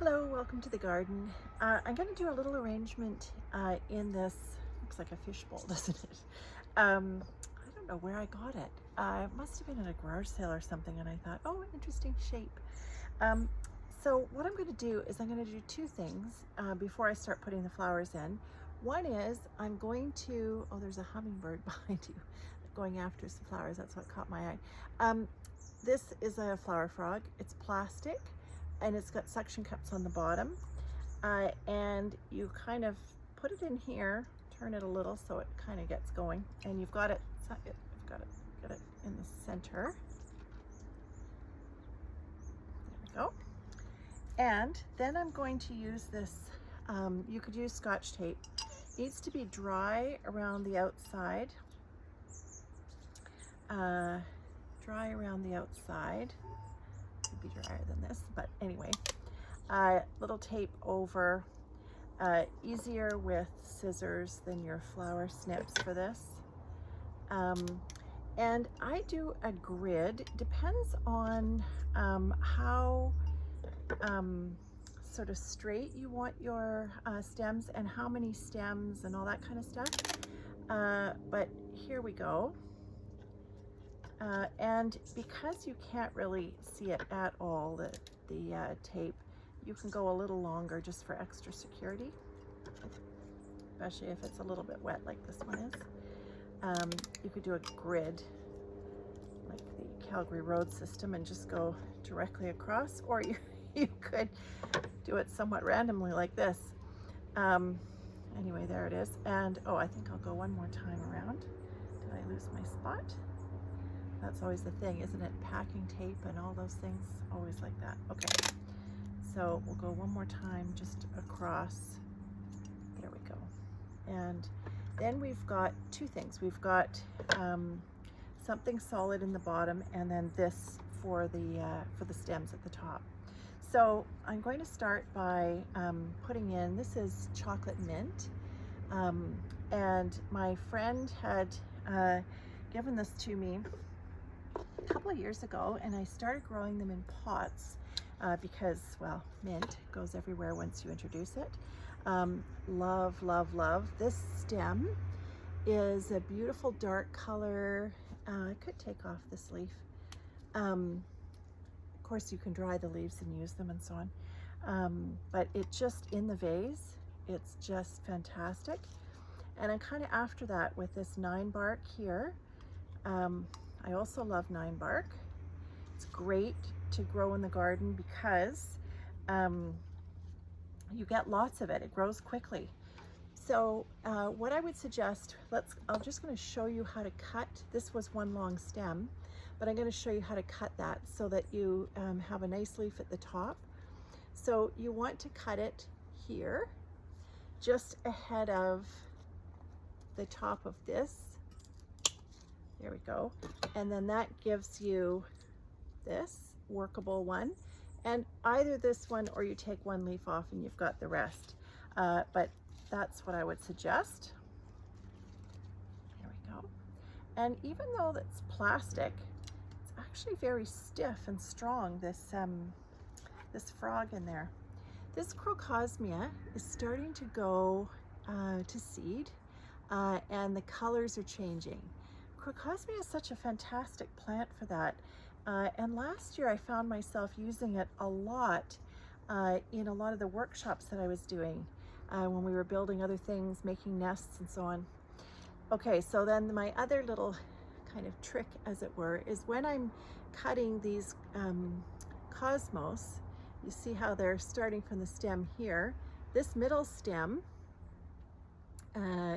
Hello, welcome to the garden. I'm going to do a little arrangement in this, looks like a fishbowl, doesn't it? I don't know where I got it. It must have been at a garage sale or something, and I thought, oh, interesting shape. So what I'm going to do is I'm going to do two things before I start putting the flowers in. One is I'm going to, oh, there's a hummingbird behind you going after some flowers. That's what caught my eye. This is a flower frog. It's plastic and it's got suction cups on the bottom. And you kind of put it in here, turn it a little so it kind of gets going, and you've got it, get it in the center. There we go. And then I'm going to use this, you could use Scotch tape. It needs to be dry around the outside. Dry around the outside. Could be drier than this, but anyway. Little tape over. Easier with scissors than your flower snips for this. And I do a grid. Depends on how sort of straight you want your stems and how many stems and all that kind of stuff. But here we go. And because you can't really see it at all, the tape, you can go a little longer just for extra security, especially if it's a little bit wet like this one is. You could do a grid like the Calgary road system and just go directly across, or you could do it somewhat randomly like this. Anyway, there it is. And oh, I think I'll go one more time around. Did I lose my spot? That's always the thing, isn't it? Packing tape and all those things, always like that. Okay, so we'll go one more time just across. There we go. And then we've got two things. We've got something solid in the bottom, and then this for the stems at the top. So I'm going to start by putting in, this is chocolate mint, and my friend had given this to me a couple of years ago, and I started growing them in pots because, well, mint goes everywhere once you introduce it. Love, love, love. This stem is a beautiful dark color. I could take off this leaf. Of course, you can dry the leaves and use them and so on. But it just, in the vase, it's just fantastic. And I'm kind of after that with this 9 bark here. I also love 9 bark. It's great to grow in the garden because you get lots of it. It grows quickly. So what I would suggest, I'm just going to show you how to cut. This was one long stem, but I'm going to show you how to cut that so that you have a nice leaf at the top. So you want to cut it here, just ahead of the top of this. There we go. And then that gives you this workable one. And either this one or you take one leaf off and you've got the rest. But that's what I would suggest. There we go. And even though it's plastic, it's actually very stiff and strong, this frog in there. This crocosmia is starting to go to seed, and the colors are changing. Crocosmia is such a fantastic plant for that. And last year I found myself using it a lot in a lot of the workshops that I was doing when we were building other things, making nests and so on. Okay, so then my other little kind of trick, as it were, is when I'm cutting these cosmos, you see how they're starting from the stem here. This middle stem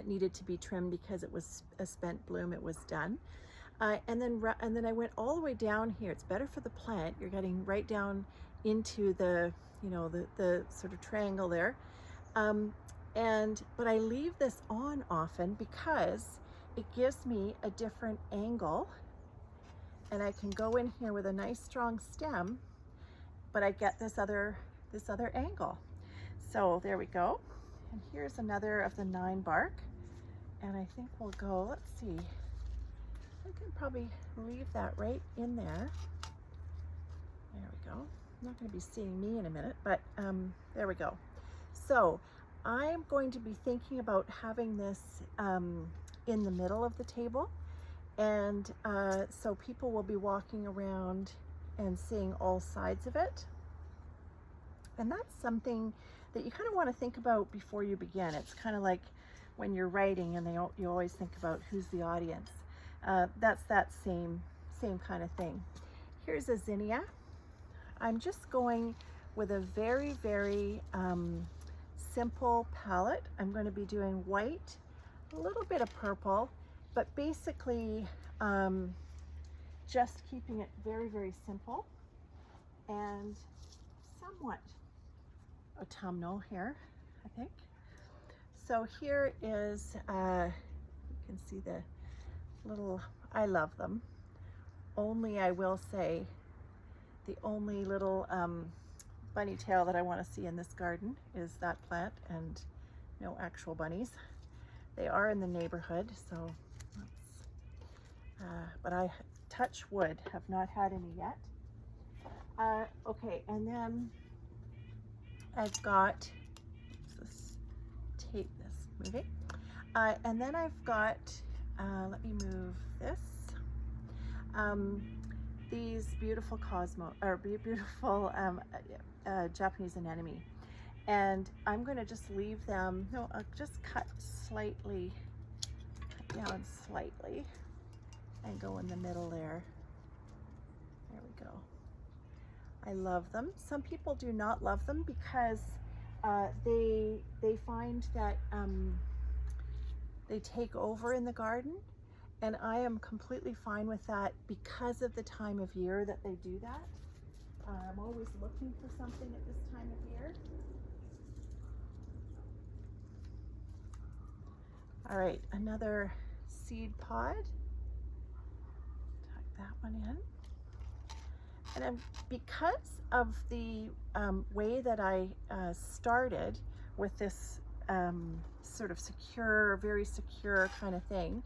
needed to be trimmed because it was a spent bloom, it was done. And then I went all the way down here. It's better for the plant. You're getting right down into the, you know, the sort of triangle there. But I leave this on often because it gives me a different angle, and I can go in here with a nice strong stem, but I get this other angle. So there we go. And here's another of the 9 bark. And I think we'll go, let's see, I can probably leave that right in there. There we go. not going to be seeing me in a minute, but there we go. So I'm going to be thinking about having this in the middle of the table, and so people will be walking around and seeing all sides of it. And that's something that you kind of want to think about before you begin. It's kind of like when you're writing and you always think about who's the audience. That's that same kind of thing. Here's a zinnia. I'm just going with a very, very simple palette. I'm going to be doing white, a little bit of purple, but basically just keeping it very, very simple and somewhat autumnal here, I think. So here is, you can see the little, I love them. Only, I will say, the only little bunny tail that I want to see in this garden is that plant, and no actual bunnies. They are in the neighborhood, so but I, touch wood, have not had any yet. Okay, and then I've got this tape, this moving, and then I've got, let me move this, these beautiful beautiful Japanese anemone, and I'm going to just leave them. No, I'll just cut down slightly, and go in the middle there. There we go. I love them. Some people do not love them because they find that they take over in the garden, and I am completely fine with that because of the time of year that they do that. I'm always looking for something at this time of year. All right, another seed pod. Tuck that one in. And because of the way that I started with this sort of secure, very secure kind of thing,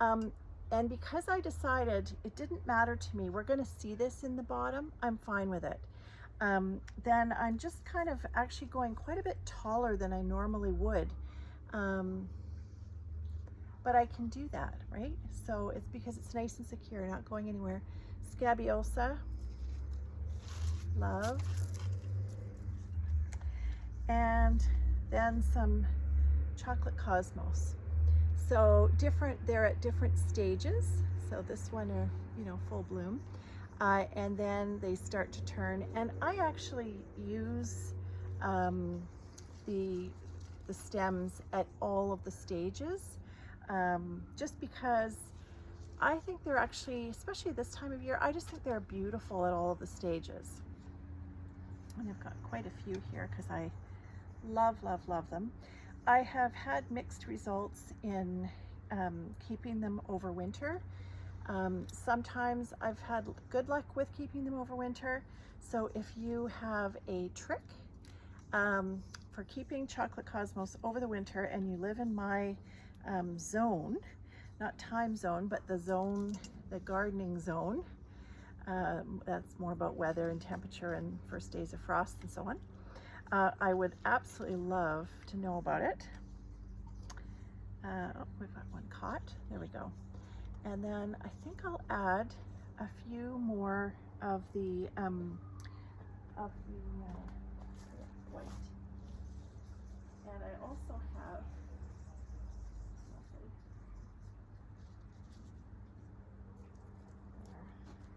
and because I decided it didn't matter to me, we're going to see this in the bottom, I'm fine with it. Then I'm just kind of actually going quite a bit taller than I normally would. But I can do that, right? So it's because it's nice and secure, not going anywhere. Scabiosa. Love. And then some chocolate cosmos. So they're at different stages. So this one are, you know, full bloom. And then they start to turn. And I actually use the stems at all of the stages, just because I think they're actually, especially this time of year, I just think they're beautiful at all of the stages. And I've got quite a few here because I love, love, love them. I have had mixed results in keeping them over winter. Sometimes I've had good luck with keeping them over winter. So if you have a trick for keeping chocolate cosmos over the winter and you live in my zone, not time zone, but the zone, the gardening zone, that's more about weather and temperature and first days of frost and so on. I would absolutely love to know about it. Oh, we've got one caught. There we go. And then I think I'll add a few more of the white. And I also have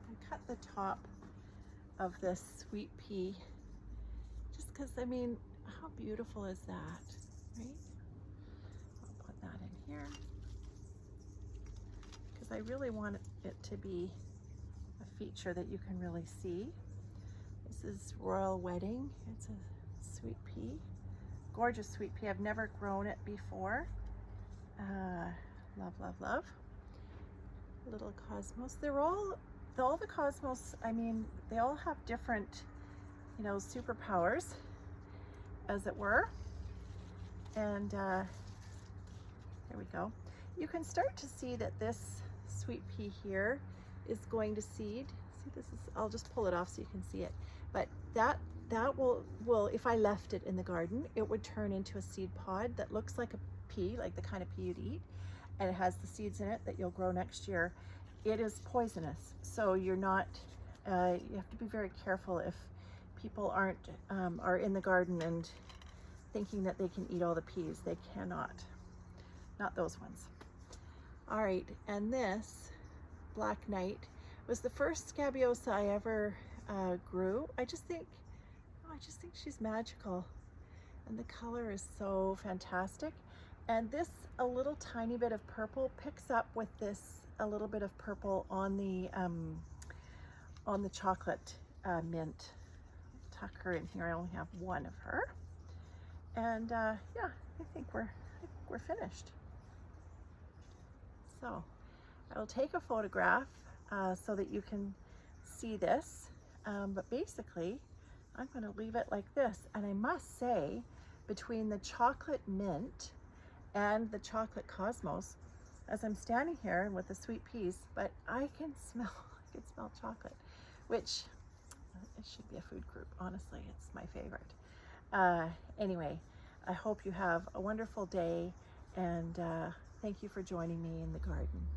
I cut the top of this sweet pea just because, I mean, how beautiful is that, right? I'll put that in here because I really want it to be a feature that you can really see. This is Royal Wedding. It's a sweet pea, gorgeous sweet pea. I've never grown it before. Love, love, love. Little cosmos. They're all the cosmos, I mean, they all have different, you know, superpowers, as it were. And there we go. You can start to see that this sweet pea here is going to seed. See, this is, I'll just pull it off so you can see it. But that will if I left it in the garden, it would turn into a seed pod that looks like a pea, like the kind of pea you'd eat, and it has the seeds in it that you'll grow next year. It is poisonous, so you're not, you have to be very careful if people are in the garden and thinking that they can eat all the peas. They cannot, not those ones. All right, and this Black Knight was the first Scabiosa I ever grew. I just think she's magical, and the color is so fantastic. And this, a little tiny bit of purple picks up with this, a little bit of purple on the chocolate mint. Tuck her in here. I only have one of her, and yeah, I think we're finished. So I will take a photograph so that you can see this, but basically I'm going to leave it like this. And I must say, between the chocolate mint and the chocolate cosmos, as I'm standing here with the sweet peas, but I can smell chocolate, which it should be a food group. Honestly, it's my favorite. Anyway, I hope you have a wonderful day, and thank you for joining me in the garden.